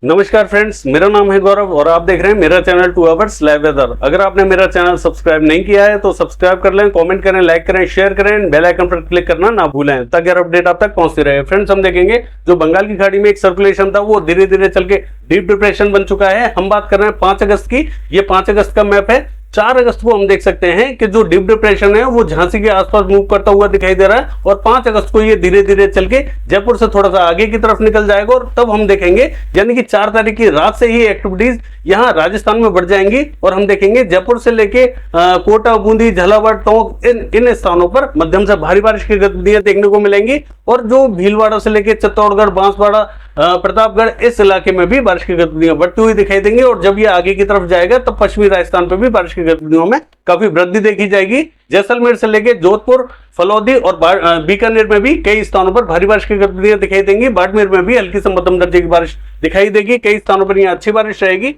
नमस्कार फ्रेंड्स, मेरा नाम है गौरव और आप देख रहे हैं मेरा चैनल 2 आवर्स लाइव वेदर। अगर आपने मेरा चैनल सब्सक्राइब नहीं किया है तो सब्सक्राइब कर लें, कमेंट करें, लाइक करें, शेयर करें, बेल आइकन पर क्लिक करना ना भूलें ताकि हर अपडेट आप तक पहुंचती रहे। फ्रेंड्स, हम देखेंगे जो बंगाल की खाड़ी में एक सर्कुलेशन था वो धीरे धीरे चल के डीप डिप्रेशन बन चुका है। हम बात कर रहे हैं 5 अगस्त की। ये 5 अगस्त का मैप है। 4 अगस्त को हम देख सकते हैं कि जो डीप डिप्रेशन है वो झांसी के आसपास मूव करता हुआ दिखाई दे रहा है और 5 अगस्त को ये धीरे धीरे चल के जयपुर से थोड़ा सा आगे की तरफ निकल जाएगा और तब हम देखेंगे यानी कि 4 तारीख की रात से ही एक्टिविटीज यहाँ राजस्थान में बढ़ जाएंगी और हम देखेंगे जयपुर से लेके कोटा, बूंदी, झालावाड़, टोंक इन स्थानों पर मध्यम से भारी बारिश की गतिविधियां देखने को मिलेंगी और जो भीलवाड़ा से लेके चित्तौड़गढ़, बांसवाड़ा, प्रतापगढ़ इस इलाके में भी बारिश की गतिविधियां बढ़ती हुई दिखाई देंगी और जब ये आगे की तरफ जाएगा तब पश्चिमी राजस्थान पर भी बारिश की गतिविधियों में काफी वृद्धि देखी जाएगी। जैसलमेर से लेके जोधपुर, फलौदी और बीकानेर में भी कई स्थानों पर भारी बारिश की गतिविधियां दिखाई देंगी। बाड़मेर में भी हल्की से मध्यम दर्जे की बारिश दिखाई देगी। कई स्थानों पर यहाँ अच्छी बारिश रहेगी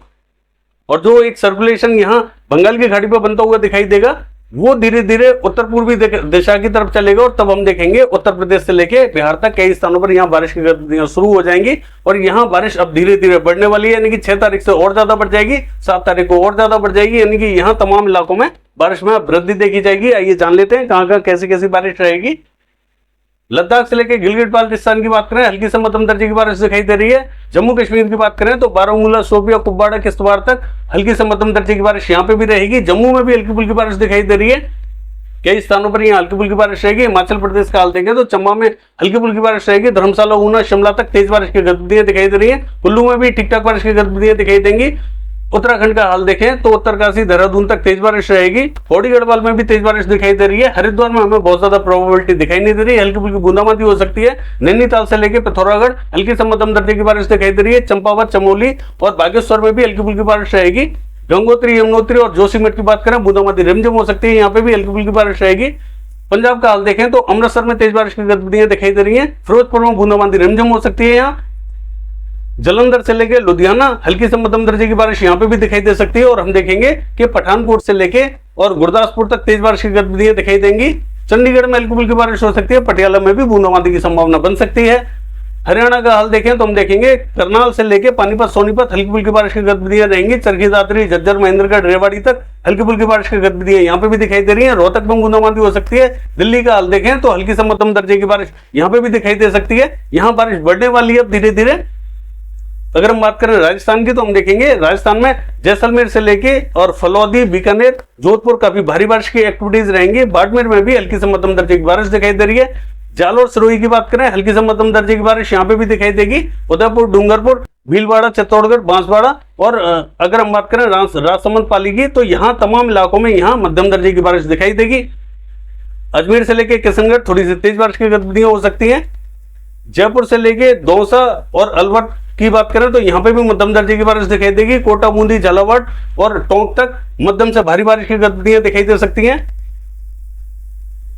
और जो एक सर्कुलेशन यहाँ बंगाल की खाड़ी पर बनता हुआ दिखाई देगा वो धीरे धीरे उत्तर पूर्वी दिशा की तरफ चलेगा और तब हम देखेंगे उत्तर प्रदेश से लेके बिहार तक कई स्थानों पर यहाँ बारिश की गतिविधियां शुरू हो जाएंगी और यहाँ बारिश अब धीरे धीरे बढ़ने वाली है, यानी कि 6 तारीख से और ज्यादा बढ़ जाएगी, 7 तारीख को और ज्यादा बढ़ जाएगी, यानी कि यहाँ तमाम इलाकों में बारिश में वृद्धि देखी जाएगी। आइए जान लेते हैं कहाँ कहाँ कैसी कैसी बारिश रहेगी। लद्दाख से लेकर गिलगिट बाल्टिस्तान की बात करें, हल्की से मध्यम दर्जे की बारिश दिखाई दे रही है। जम्मू कश्मीर की बात करें तो बारामूला, शोपियां, कुपवाड़ा, किश्तवाड़ तक हल्की से मध्यम दर्जे की बारिश यहाँ पे भी रहेगी। जम्मू में भी हल्की फुल्की बारिश दिखाई दे रही है। कई स्थानों पर यहाँ हल्की फुल्की बारिश रहेगी। हिमाचल प्रदेश का हाल देखें तो चंबा में हल्की फुल्की बारिश रहेगी। धर्मशाला, ऊना, शिमला तक तेज बारिश की गतिविधियां दिखाई दे रही है। कुल्लू में भी ठीक ठाक बारिश की गतिविधियां दिखाई देंगी। उत्तराखंड का हाल देखें तो उत्तरकाशी, देहरादून तक तेज बारिश रहेगी। पौड़ी गढ़वाल में भी तेज बारिश दिखाई दे रही है। हरिद्वार में हमें बहुत ज्यादा प्रोबेबिलिटी दिखाई नहीं दे रही, हल्की फुल्की बूंदाबांदी हो सकती है। नैनीताल से लेकर पिथौरागढ़ हल्की से मध्यम दर्जे की बारिश दिखाई दे रही है। चंपावत, चमोली और बागेश्वर में भी हल्की फुल्की बारिश रहेगी। गंगोत्री, यमुनोत्री और जोशीमठ की बात करें, बूंदाबांदी रिमझिम हो सकती है, यहाँ पे भी हल्की फुल्की बारिश रहेगी। पंजाब का हाल देखें तो अमृतसर में तेज बारिश की गतिविधियां दिखाई दे रही है। फिरोजपुर में बूंदाबांदी रिमझिम हो सकती है। यहाँ जलंधर से लेके लुधियाना हल्की से मध्यम दर्जे की बारिश यहाँ पे भी दिखाई दे सकती है और हम देखेंगे कि पठानकोट से लेके और गुरदासपुर तक तेज बारिश की गतिविधियां दिखाई देंगी। चंडीगढ़ में हल्की फुल्की बारिश हो सकती है। पटियाला में भी बूंदाबांदी की संभावना बन सकती है। हरियाणा का हाल देखें तो हम देखेंगे करनाल से लेके पानीपत, सोनीपत हल्की फुल्की बारिश की गतिविधियां रहेंगी। चरखी दादरी, झज्जर, महेंद्रगढ़, रेवाड़ी तक हल्की फुल्की बारिश की गतिविधियां यहाँ पे भी दिखाई दे रही है। रोहतक में बूंदाबांदी हो सकती है। दिल्ली का हाल देखें तो हल्की से मध्यम दर्जे की बारिश यहाँ पे भी दिखाई दे सकती है। यहाँ बारिश बढ़ने वाली है धीरे धीरे। अगर हम बात करें राजस्थान की तो हम देखेंगे राजस्थान में जैसलमेर से लेके और फलौदी, बीकानेर, जोधपुर काफी भारी बारिश की एक्टिविटीज रहेंगी। बाड़मेर में भी हल्की से मध्यम दर्जे की बारिश दिखाई दे रही है। जालोर, सिरोही की बात करें हल्की से मध्यम दर्जे की बारिश यहाँ पे भी दिखाई देगी। उदयपुर, डूंगरपुर, भीलवाड़ा, चित्तौड़गढ़, बांसवाड़ा और अगर हम बात करें राजसमंद, पाली की तो यहाँ तमाम इलाकों में यहाँ मध्यम दर्जे की बारिश दिखाई देगी। अजमेर से लेके किशनगढ़ थोड़ी सी तेज बारिश की गतिविधियां हो सकती हैं। जयपुर से लेके दौसा और अलवर की बात करें तो यहाँ पे भी मध्यम दर्जे की बारिश दिखाई देगी। कोटा, बूंदी, झालावाड़ और टोंक तक मध्यम से भारी बारिश की गतिविधियां दिखाई दे सकती हैं।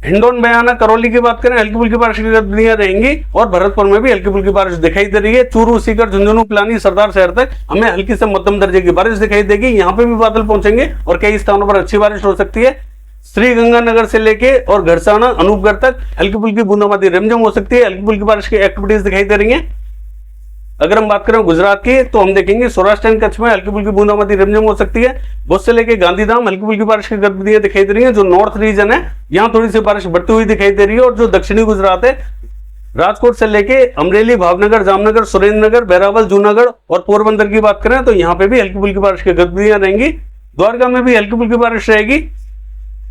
हिंडौन, बयाना, करौली की बात करें हल्की फुल्की बारिश की गतिविधियां रहेंगी और भरतपुर में भी हल्की फुल्की बारिश दिखाई दे रही है। चूरू, सीकर, झुंझुनू, पिलानी, सरदार शहर तक हमें हल्की से मध्यम दर्जे की बारिश दिखाई देगी। यहाँ पे भी बादल पहुंचेंगे और कई स्थानों पर अच्छी बारिश हो सकती है। श्री गंगानगर से लेके और घरसाना, अनूपगढ़ तक हल्की फुल्की बूंदाबांदी रिमझिम हो सकती है। हल्की फुल्की बारिश की एक्टिविटीज दिखाई दे रही है। अगर हम बात करें गुजरात की तो हम देखेंगे सौराष्ट्र एंड कच्छ में हल्की फुल्की बूंदाबांदी रिमझिम हो सकती है। भुज से लेके गांधीधाम हल्की फुल्की बारिश की गतिविधियां दिखाई दे रही है। जो नॉर्थ रीजन है यहाँ थोड़ी सी बारिश बढ़ती हुई दिखाई दे रही है और जो दक्षिणी गुजरात है राजकोट से लेके अमरेली, भावनगर, जामनगर, सुरेंद्रनगर, बैरावल, जूनागढ़ और पोरबंदर की बात करें तो यहाँ पे भी हल्की फुल्की बारिश की गतिविधियां रहेंगी। द्वारका में भी हल्की फुल्की बारिश रहेगी।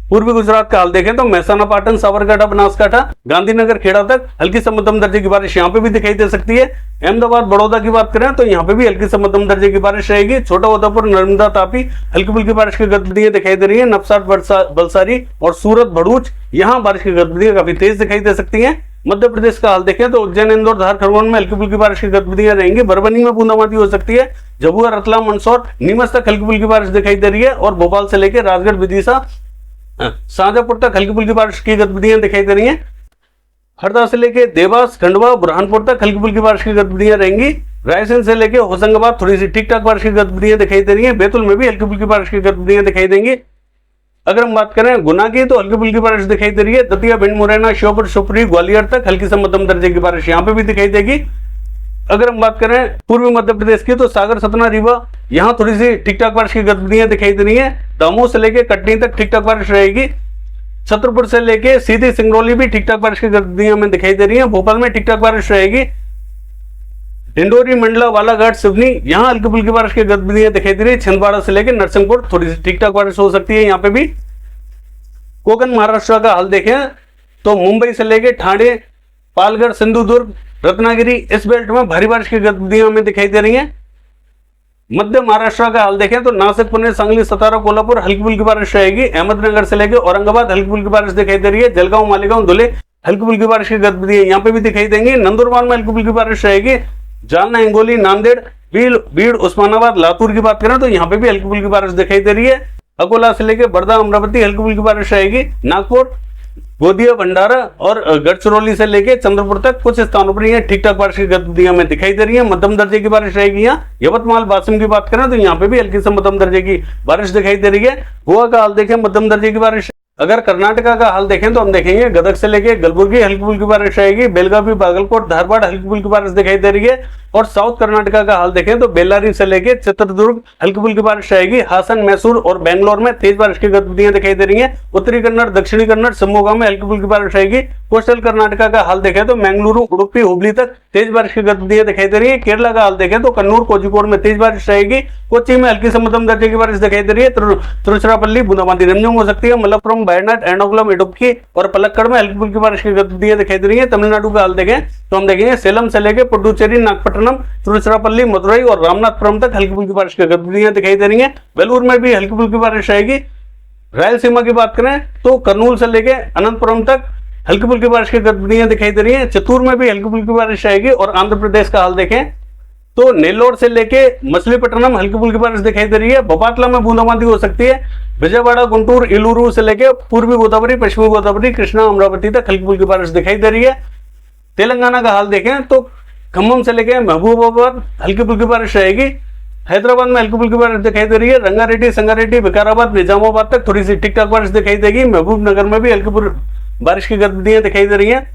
पूर्वी गुजरात का हाल देखें तो महसाना, पाटन, साबरकांठा, बनासकांठा, गांधीनगर, खेड़ा तक हल्की से मध्यम दर्जे की बारिश यहाँ पे भी दिखाई दे सकती है। अहमदाबाद, बड़ौदा की बात करें तो यहाँ पे भी हल्की से मध्यम दर्जे की बारिश रहेगी। छोटा उदयपुर, नर्मदा, तापी हल्की फुल्की बारिश की गतिविधियां दिखाई दे रही है। नवसारी, बलसारी और सूरत, भरूच यहाँ बारिश की गतिविधियां काफी तेज दिखाई दे सकती है। मध्य प्रदेश का हाल देखें तो उज्जैन, इंदौर, धार, खरगोन में हल्की फुल्की बारिश की गतिविधियां रहेंगी। बरबनी में बूंदाबांदी हो सकती है। झाबुआ, रतलाम, मंदसौर, नीमच तक हल्की फुल्की बारिश दिखाई दे रही है और भोपाल से लेकर राजगढ़, विदिशा, शाहजहांपुर तक हल्की फुल्की बारिश की गतिविधियां दिखाई दे रही हैं। हरदा से लेके देवास, खंडवा, बुरहानपुर तक हल्की फुल्की बारिश की गतिविधियां रहेंगी। रायसेन से लेके होशंगाबाद थोड़ी सी ठीक ठाक बारिश की गतिविधियां दिखाई दे रही है। बैतूल में भी हल्की फुल्की बारिश की गतिविधियां दिखाई देंगी। अगर हम बात करें गुना की तो हल्की फुल्की बारिश दिखाई दे रही है। दतिया, भिंड, मुरैना, श्योपुर, शिवपुरी, ग्वालियर तक हल्की से मध्यम दर्जे की बारिश यहाँ पे भी दिखाई देगी। अगर हम बात करें पूर्वी मध्य प्रदेश की तो सागर, सतना, रीवा यहाँ थोड़ी सी ठीक ठाक बारिश की गतिविधियां दिखाई दे रही है। दमोह से लेके कटनी तक ठीक ठाक बारिश रहेगी। छतरपुर से लेके सीधी सिंगरौली भी ठीक ठाक बारिश की गतिविधियां हमें दिखाई दे रही है। भोपाल में ठीक ठाक बारिश रहेगी। डिंडोरी, मंडला, बालाघाट, सिवनी यहाँ हल्की फुल्की बारिश की गतिविधियां दिखाई दे रही है। छिंदवाड़ा से लेकर नरसिंहपुर थोड़ी सी ठीक ठाक बारिश हो सकती है यहाँ पे भी। कोकण महाराष्ट्र का हाल देखें तो मुंबई से लेकर ठाणे, पालघर, सिंधुदुर्ग, रत्नागिरी इस बेल्ट में भारी बारिश की गतिविधियां हमें दिखाई दे रही हैं। मध्य महाराष्ट्र का हाल देखें तो नासिक, पुणे, सांगली, सतारा, कोल्हापुर हल्की फुल्की बारिश रहेगी। अहमदनगर से लेकर औरंगाबाद हल्की फुल्की बारिश दिखाई दे रही है। जलगांव, मालेगांव, धुले हल्की फुल्की बारिश की गतिविधियां यहाँ पे भी दिखाई देंगी। नंदुरबार में हल्की फुल्की बारिश रहेगी। जालना, हिंगोली, नांदेड़, बीड़, उस्मानाबाद, लातूर की बात करें तो यहाँ पे भी हल्की फुल्की बारिश दिखाई दे रही है। अकोला से लेकर बर्दा, अमरावती हल्की फुल्की बारिश रहेगी। नागपुर, गोदिया, भंडारा और गढ़चिरौली से लेकर चंद्रपुर तक कुछ स्थानों पर यहाँ ठीक ठाक बारिश की गतिविधियां हमें दिखाई दे रही है। मध्यम दर्जे की बारिश रहेगी। यहाँ यवतमाल, वाशिम की बात करें तो यहाँ पे भी हल्की से मध्यम दर्जे की बारिश दिखाई दे रही है। गोवा का हाल देखें मध्यम दर्जे की बारिश। अगर कर्नाटका का हाल देखें तो हम देखेंगे गदग से लेके गलबुर्गी हल्की फुल्की बारिश रहेगी। बेलगावी, बागलकोट, धारवाड़ हल्की फुल्की बारिश दिखाई दे रही है। और साउथ कर्नाटका का हाल देखें तो बेल्लारी से लेके चित्रदुर्ग हल्की फुल्की बारिश रहेगी। हासन, मैसूर और बेंगलोर में तेज बारिश की गतिविधियां दिखाई दे रही है। उत्तरी कन्नड़, दक्षिणी कन्नड़, शिवमोगा में हल्की फुल्की बारिश रहेगी। कोस्टल कर्नाटका का हाल देखें तो मंगलुरु, उडुपी, हुबली तक तेज बारिश की गतिविधियां दिखाई दे रही है। केरला का हाल देखें तो कन्नूर, कोझिकोड में तेज बारिश रहेगी। कोच्चि में हल्की से मध्यम दर्जे की बारिश दिखाई दे रही है। तिरुचिरापल्ली बूंदाबांदी रिमझिम हो सकती है। मलप्पुरम, वायनाड, एर्नाकुलम, इडुक्की और पलक्कड़ में हल्की फुल्की बारिश की गतिविधियां दिखाई दे रही है। तमिलनाडु का हाल देखें तो हम देखेंगे सेलम से लेकर पुडुचेरी, नागपट्टनम, तिरुचिरापल्ली, मदुरई और रामनाथपुरम तक हल्की फुल्की बारिश की गतिविधियां दिखाई दे रही है। वेलूर में भी हल्की फुल्की बारिश रहेगी। रायलसीमा की बात करें तो करनूल से लेकर अनंतपुरम तक हल्की फुल्की बारिश की गतिविधियां दिखाई दे रही है। चित्तूर में भी हल्की फुल्की बारिश रहेगी। और आंध्र प्रदेश का हाल देखें तो नेल्लोर से लेके मछलीपट्टनम हल्की फुल्की बारिश दिखाई दे रही है। बोपाटला में बूंदाबांदी हो सकती है। विजयवाड़ा, गुंटूर, इलूरू से लेके पूर्वी गोदावरी, पश्चिमी गोदावरी, कृष्णा, अमरावती तक हल्की फुल्की बारिश दिखाई दे रही है। तेलंगाना का हाल देखें तो खम्मम से लेके महबूबाबाद हल्की फुल्की बारिश रहेगी। हैदराबाद में हल्की फुल्की बारिश दिखाई दे रही है। रंगारेड्डी, संगारेड्डी, विकाराबाद, निजामाबाद तक थोड़ी सी ठीक ठाक बारिश दिखाई देगी। महबूब नगर में भी हल्की बारिश की गतिविधियां दिखाई दे रही है।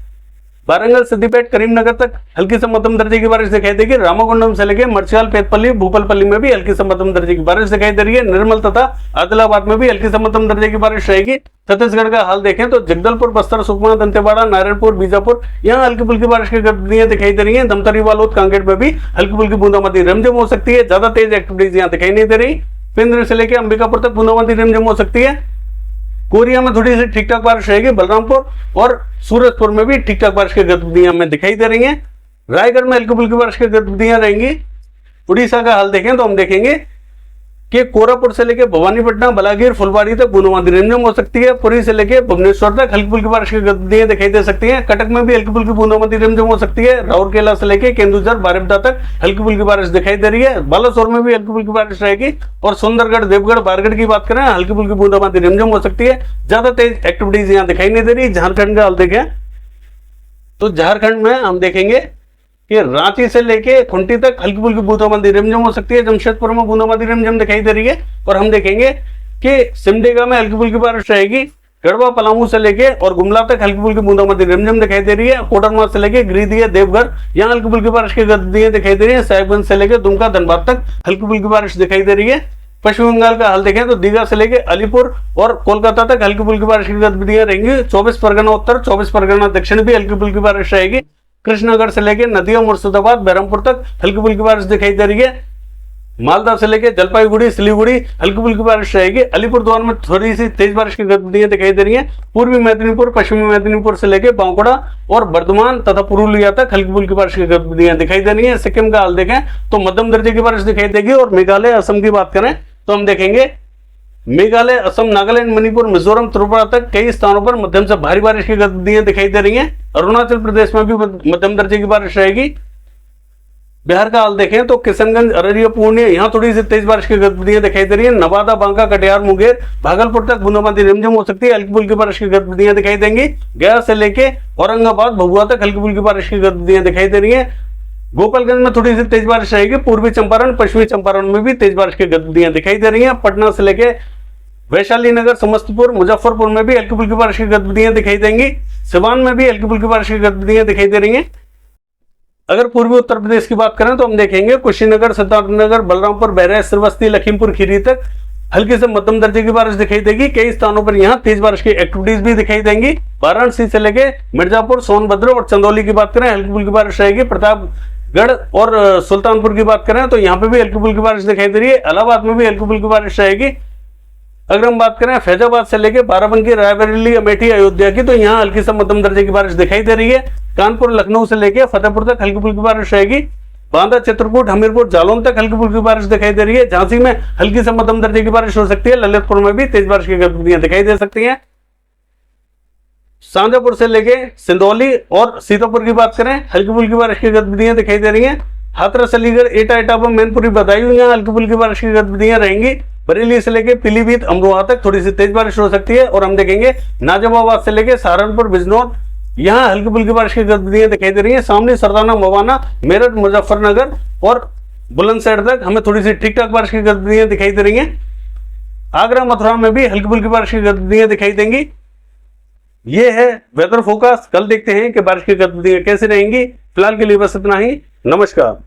वारंगल, सिद्दीपेट, करीमनगर तक हल्की से मध्यम दर्जे की बारिश दिखाई देगी। रामागुंडम से लेकर मर्चियाल, पेतपल्ली, भूपलपल्ली में भी हल्की से मध्यम दर्जे की बारिश दिखाई दे रही है। निर्मल तथा आदिलाबाद में भी हल्की से मध्यम दर्जे की बारिश रहेगी। छत्तीसगढ़ का हाल देखें तो जगदलपुर, बस्तर, सुकमा, दंतेवाड़ा, नारायणपुर, बीजापुर यहाँ हल्की फुल्की बारिश की गतिविधियां दिखाई दे रही है। धमतरी, बालोद, कांकेर में भी हल्की फुल्की बूंदाबांदी रिमझिम हो सकती है। ज्यादा तेज एक्टिविटीज यहाँ दिखाई नहीं दे रही। पिंद्र से लेकर अंबिकापुर तक बूंदाबांदी रिमझिम हो सकती है। कोरिया में थोड़ी सी ठीक ठाक बारिश रहेगी। बलरामपुर और सूरजपुर में भी ठीक ठाक बारिश की गतिविधियां हमें दिखाई दे रही हैं। रायगढ़ में हल्की फुल्की बारिश की गतिविधियां रहेंगी। उड़ीसा का हाल देखें तो हम देखेंगे कि कोरापुट से लेकर भवानीपटना, बलागीर, फुलबाड़ी तक बूंदाबांदी रिमझिम हो सकती है। पुरी से लेकर भुवनेश्वर तक हल्की फुल्की बारिश की गतिविधियां दिखाई दे सकती हैं। कटक में भी हल्की फुल्की बूंदाबांदी रिमझिम हो सकती है। राउरकेला से लेकर केंदुझर, बारिपदा तक हल्की फुल्की बारिश दिखाई दे रही है। बालासोर में भी हल्की फुल्की बारिश रहेगी। और सुंदरगढ़, देवगढ़, बारगढ़ की बात करें हल्की फुल्की बूंदाबांदी रिमझिम हो सकती है। ज्यादा तेज एक्टिविटीज यहाँ दिखाई नहीं दे रही। झारखंड का हाल देखें तो झारखंड में हम देखेंगे कि रांची से लेके खुंटी तक हल्की फुल्की बूंदाबांदी रिमझिम हो सकती है। जमशेदपुर में बूंदाबांदी रिमझिम दिखाई दे रही है। और हम देखेंगे कि सिमडेगा में हल्की फुल्की बारिश रहेगी। गढ़वा, पलामू से लेके और गुमला तक हल्की फुल्की बूंदाबांदी रिमझिम दिखाई दे रही है। कोडरमा से लेके गिरिडीह, देवघर यहाँ हल्की फुल्की बारिश की गतिविधियां दिखाई दे रही है। साहिबगंज से लेकर दुमका, धनबाद तक हल्की फुल्की बारिश दिखाई दे रही है। पश्चिम बंगाल का हाल देखें तो दीघा से लेकर अलीपुर और कोलकाता तक हल्की फुल्की बारिश की गतिविधियां रहेंगी। 24 परगना उत्तर, 24 परगना दक्षिण भी हल्की फुल्की बारिश रहेगी। कृष्णनगर से लेकर नदिया, मुर्शिदाबाद, बहरमपुर तक हल्की फुल्की बारिश दिखाई दे रही है। मालदा से लेकर जलपाईगुड़ी, सिलीगुड़ी हल्की फुल्की बारिश रहेगी। अलीपुरद्वार में थोड़ी सी तेज बारिश की गतिविधियां दिखाई दे रही है। पूर्वी मेदिनीपुर, पश्चिमी मेदिनीपुर से लेकर बांकुड़ा और बर्धमान तथा पुरुलिया तक हल्की फुल्की बारिश की गतिविधियां दिखाई दे रही है। सिक्किम का हाल देखें तो मध्यम दर्जे की बारिश दिखाई देगी। और मेघालय, असम की बात करें तो हम देखेंगे मेघालय, असम, नागालैंड, मणिपुर, मिजोरम, त्रिपुरा तक कई स्थानों पर मध्यम से भारी बारिश की गतिविधियां दिखाई दे रही हैं। अरुणाचल प्रदेश में भी मध्यम दर्जे की बारिश रहेगी। बिहार का हाल देखें तो किशनगंज, अररिया, पूर्णिया यहाँ थोड़ी सी तेज बारिश की गतिविधियां दिखाई दे रही है। नवादा, बांका, कटिहार, मुंगेर, भागलपुर तक बूंदाबांदी रिमझिम हो सकती है। हल्की फुल्की बारिश की गतिविधियां दिखाई देंगी। गया से लेके औरंगाबाद, भभुआ तक हल्की फुल्की बारिश की गतिविधियां दिखाई दे रही है। गोपालगंज में थोड़ी सी तेज बारिश रहेगी। पूर्वी चंपारण, पश्चिमी चंपारण में भी तेज बारिश की गतिविधियां दिखाई दे रही है। पटना से लेके वैशाली नगर, समस्तीपुर, मुजफ्फरपुर में भी हल्की फुल्की बारिश की गतिविधियां दिखाई देंगी। सिवान में भी हल्की फुल्की बारिश की गतिविधियां दिखाई दे रही हैं। अगर पूर्वी उत्तर प्रदेश की बात करें तो हम देखेंगे कुशीनगर, सिद्धार्थनगर, बलरामपुर, बहराइच, श्रावस्ती, लखीमपुर खीरी तक हल्की से मध्यम दर्जे की बारिश दिखाई देगी। कई स्थानों पर यहाँ तेज बारिश की एक्टिविटीज भी दिखाई देंगी। वाराणसी से लेके मिर्जापुर, सोनभद्र और चंदौली की बात करें हल्की फुल्की बारिश रहेगी। प्रतापगढ़ और सुल्तानपुर की बात करें तो यहाँ पे भी हल्की फुल्की बारिश दिखाई दे रही है। इलाहाबाद में भी हल्की फुल्की बारिश रहेगी। अगर हम बात करें फैजाबाद से लेके बाराबंकी, रायबरेली, अमेठी, अयोध्या की, तो यहाँ हल्की से मध्यम दर्जे की बारिश दिखाई दे रही है। कानपुर, लखनऊ से लेके फतेहपुर तक हल्की फुल्की बारिश रहेगी। बांदा, चित्रकूट, हमीरपुर, जालौन तक हल्की फुल्की बारिश दिखाई दे रही है। झांसी में हल्की से मध्यम दर्जे की बारिश हो सकती है। ललितपुर में भी तेज बारिश की गतिविधियां दिखाई दे सकती हैं। शाजापुर से लेके सिंदौली और सीतापुर की बात करें हल्की फुल्की बारिश की गतिविधियां दिखाई दे रही हैं। हाथरस, अलीगढ़, एटा, इटावा, मैनपुरी, बदायूं यहाँ हल्की फुल्की बारिश की गतिविधियां रहेंगी। बरेली से लेके पीलीभीत, अमरोहा तक थोड़ी सी तेज बारिश हो सकती है। और हम देखेंगे नाजिमाबाद से लेके सहारनपुर, बिजनौर यहाँ हल्की फुल्की बारिश की गतिविधियां दिखाई दे रही है। सामने सरदाना, मवाना, मेरठ, मुजफ्फरनगर और बुलंदशहर तक हमें थोड़ी सी ठीक ठाक बारिश की गतिविधियां दिखाई दे रही हैं। आगरा, मथुरा में भी हल्की फुल्की बारिश की गतिविधियां दिखाई देंगी। ये है वेदर फोरकास्ट। कल देखते हैं कि बारिश की गतिविधियां कैसे रहेंगी। फिलहाल के लिए बस इतना ही। नमस्कार।